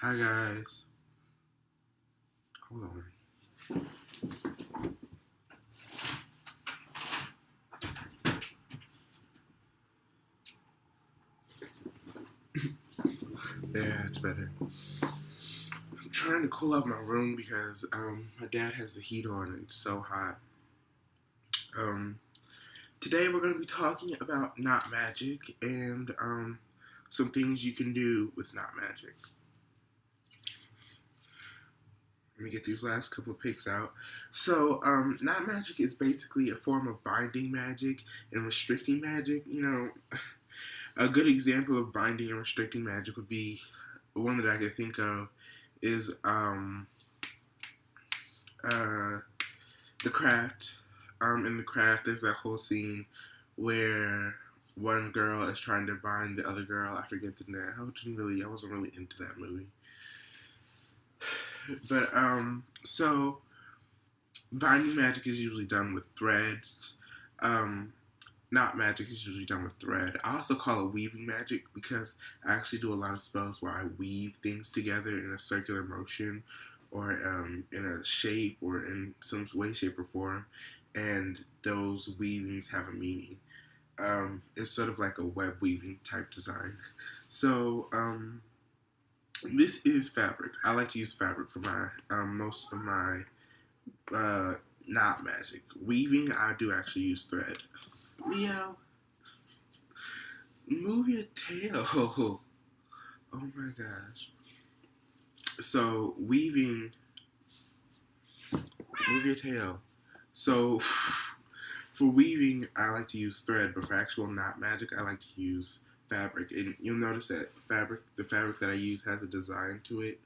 Hi guys. Hold on. Yeah, it's better. I'm trying to cool off my room because my dad has the heat on and it's so hot. Um, Today we're going to be talking about not magic and some things you can do with not magic. Let me get these last couple of picks out. So, not magic is basically a form of binding magic and restricting magic. A good example of binding and restricting magic would be one that I could think of is uh, The Craft. In The Craft, there's that whole scene where one girl is trying to bind the other girl. I forget the name. I wasn't really into that movie. But so binding magic is usually done with threads. Um, Not magic is usually done with thread. I also call it weaving magic because I actually do a lot of spells where I weave things together in a circular motion or in a shape or in some way, shape, or form, and those weavings have a meaning. It's sort of like a web weaving type design. So this is fabric. I like to use fabric for my most of my uh, not magic. Weaving, I do actually use thread. Leo, move your tail. Oh my gosh. So weaving, move your tail. So for weaving, I like to use thread, but for actual not magic, I like to use fabric. And you'll notice that the fabric that I use has a design to it,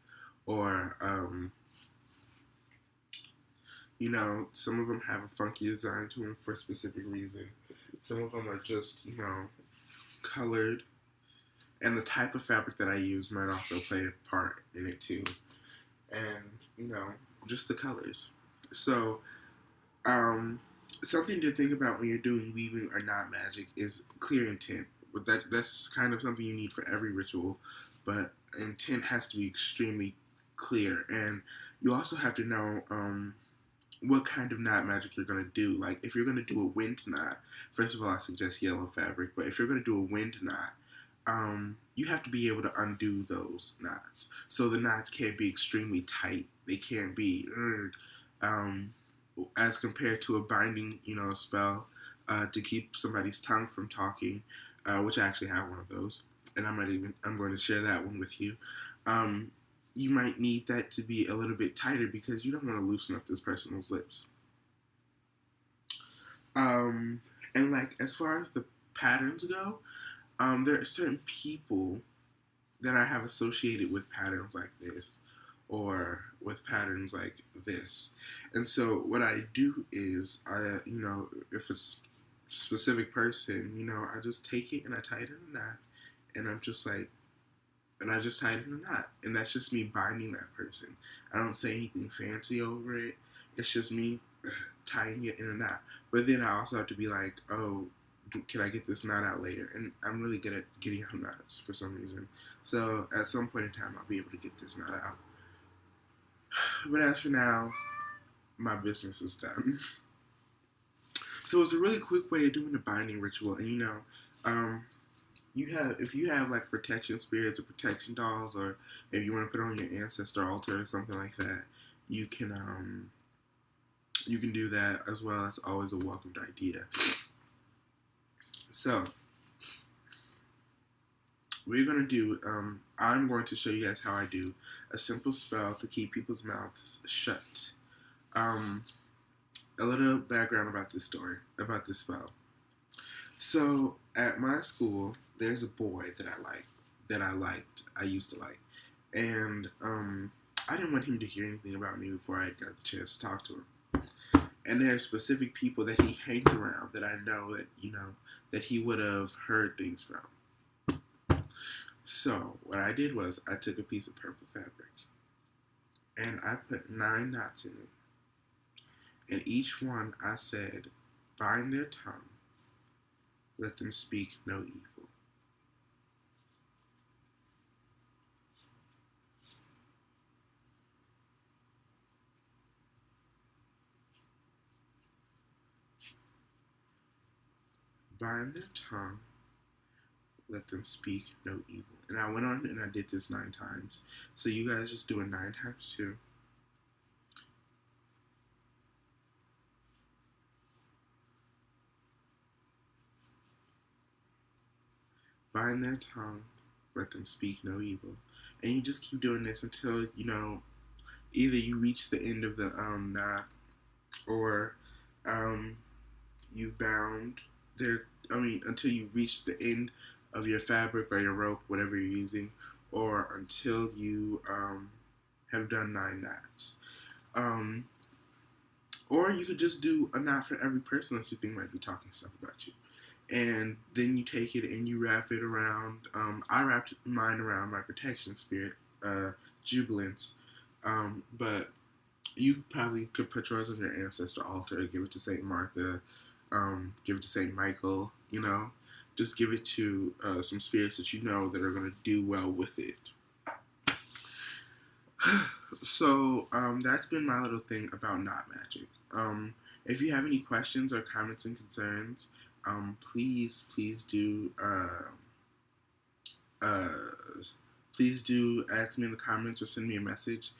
or some of them have a funky design to them for a specific reason. Some of them are just colored, and the type of fabric that I use might also play a part in it too. And just the colors. So, um, something to think about when you're doing weaving or not magic is clear intent. But that's kind of something you need for every ritual, but intent has to be extremely clear, and you also have to know what kind of knot magic you're going to do. Like, if you're going to do a wind knot, first of all, I suggest yellow fabric. But if you're going to do a wind knot, you have to be able to undo those knots. So the knots can't be extremely tight. They can't be, um, as compared to a binding, spell to keep somebody's tongue from talking, which I actually have one of those, and I'm going to share that one with you. Um, you might need that to be a little bit tighter because you don't want to loosen up this person's lips. Um, and like as far as the patterns go, there are certain people that I have associated with patterns like this or with patterns like this. And so what I do is if it's a specific person, I just take it and I tie it in a knot and I'm just like, and I just tied it in a knot. And that's just me binding that person. I don't say anything fancy over it. It's just me tying it in a knot. But then I also have to be like, oh, can I get this knot out later? And I'm really good at getting out knots for some reason. So at some point in time, I'll be able to get this knot out. But as for now, my business is done. So it's a really quick way of doing a binding ritual. And if you have like protection spirits or protection dolls, or if you want to put on your ancestor altar or something like that, you can do that as well. That's always a welcomed idea. So we're gonna do. I'm going to show you guys how I do a simple spell to keep people's mouths shut. Um, a little background about this spell. So at my school, there's a boy I used to like, and I didn't want him to hear anything about me before I got the chance to talk to him. And there are specific people that he hangs around that I know that he would have heard things from. So what I did was I took a piece of purple fabric and I put 9 knots in it. And each one I said, bind their tongue, let them speak no evil. Bind their tongue, let them speak no evil. And I went on and I did this 9 times. So you guys just do it 9 times too. Bind their tongue, let them speak no evil. And you just keep doing this until, either you reach the end of the knot, or you've bound until you reach the end of your fabric or your rope, whatever you're using, or until you have done 9 knots. Or you could just do a knot for every person that you think might be talking stuff about you. And then you take it and you wrap it around. I wrapped mine around my protection spirit, Jubilance. But you probably could put yours on your ancestor altar, give it to Saint Martha, give it to Saint Michael. Just give it to some spirits that you know that are going to do well with it. So that's been my little thing about knot magic. If you have any questions or comments and concerns, please do ask me in the comments or send me a message.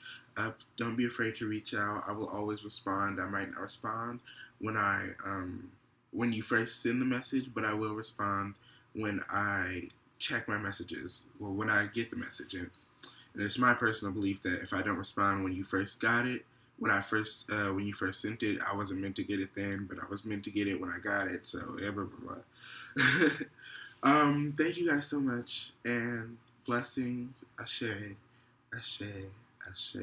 Don't be afraid to reach out. I will always respond. I might not respond when you first send the message, but I will respond when I check my messages, or when I get the message. And it's my personal belief that if I don't respond when you first got it, when you first sent it, I wasn't meant to get it then, but I was meant to get it when I got it. So blah blah blah. Thank you guys so much, and blessings. Ashe, ashe, ashe.